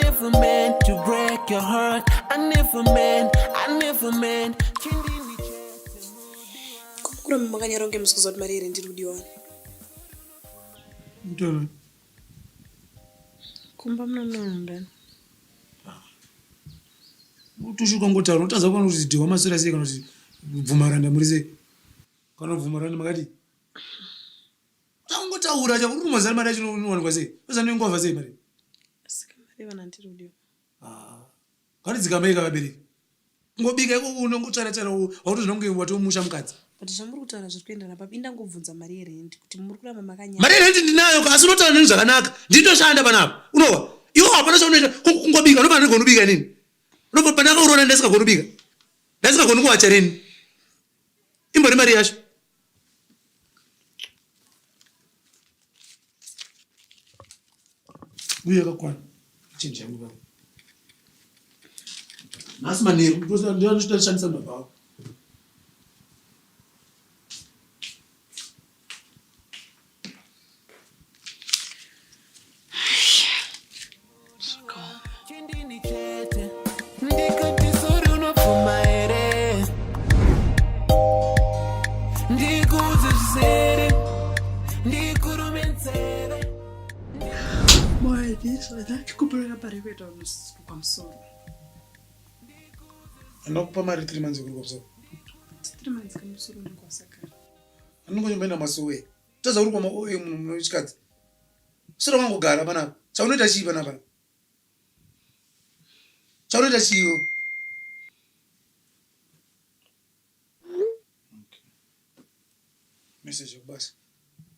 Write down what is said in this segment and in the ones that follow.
never meant to break your heart. I never meant. Kukura mmakanyaro ngemusikuza kuti mari iri ndiri kudiwa. Mutoro. Kumba mnondo. Utushuka ngotaura utaza kuona kuti Dehwa masira sei kana kuti bvumaranda muri sei. Kana bvumaranda makati. Tangotaura cha kuti mazana mari achinowanikwa sei. Uzano ngova sei mari. Saka mari vana ndiri kudiwa. Kana dzikameka vabereki. Ngobika iko unongotsara auto zvinonge watomusha mukadzi. But zvamuri kutaura zviri kuendana papinda ngovhunza mari yerendi kuti muri kuramba makanya. Mari yerendi ndinayo kasi unotaura nezvinhu zvakanaka. Ndinoshanda panapo. Unowa. Iwo hapana chaunoita kungobika unofana kunobika nini? Unofana panaka urona ndasingagoni kubika. Ndasingagoni kuwacha nini? Imbori mari yacho. Uye kakwana. Chinja yangu baba. Nasi manero ndio ndoshandisa baba wako. Anokupa mari 3 months kuri kwamsoro. 3 months kamusoro ndikwasakara. Anongonyomba masowe. Taza uri kwama oye munhu muchikadzi. Sura wangogara pana. Chaunoita chii pana. Chaunoita chii? Message basi.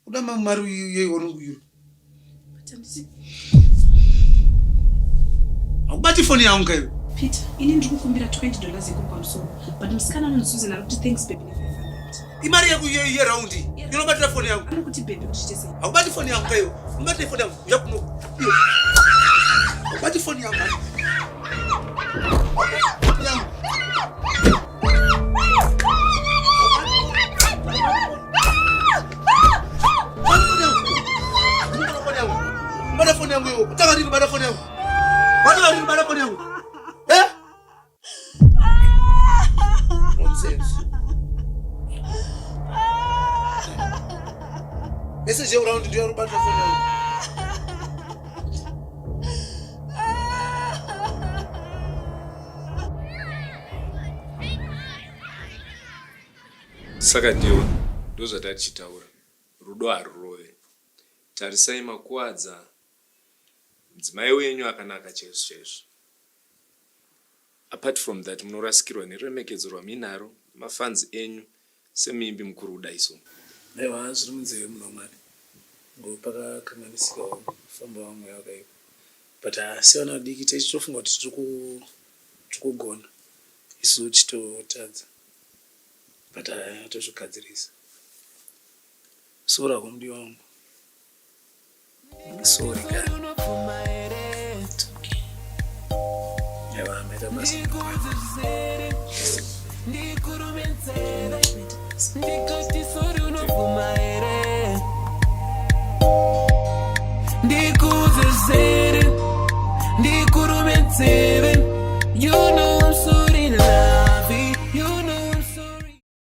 Udama mari yeye ononguyuru. Batandisi. Awubati phone yangu kayo. Peter, ini ndiri kukumbira $20 ikuru pamusoro. But musikana anonzuzina kuti thanks baby ne 500. Imari yangu ye round. Inobatira phone yangu. Anokuti baby kuti sei. Awubati phone yangu kayo. Ungati phone yangu. Yakuno. Awubati phone yangu. Bada phone yangu yo. Utaka nini bada phone yangu? Bada nini bada phone yangu? Message around ndio rubata phone yangu. Saka ndio ndozvatachitaura. Rudo harurove. Tarisai makuwadza. Mudzimai wenyu akanaka chaizvo. Apart from that, munorasikirwa neremekedzo rwaminaro, mafanzi enyu semimbi mukuru udaiso. Dehwa zviri munzeve muno mwari. Ngopakakanganisika kufamba vamwe vakaipa. But asi vana vadiki tichitofunga kuti tikugona. Isu chitotadza. But tozvigadzirisa. Sora kumudiwa wangu. Sorry guy. It's okay. Dehwa ameta basa. Ndikuzezere, ndikurumenzere.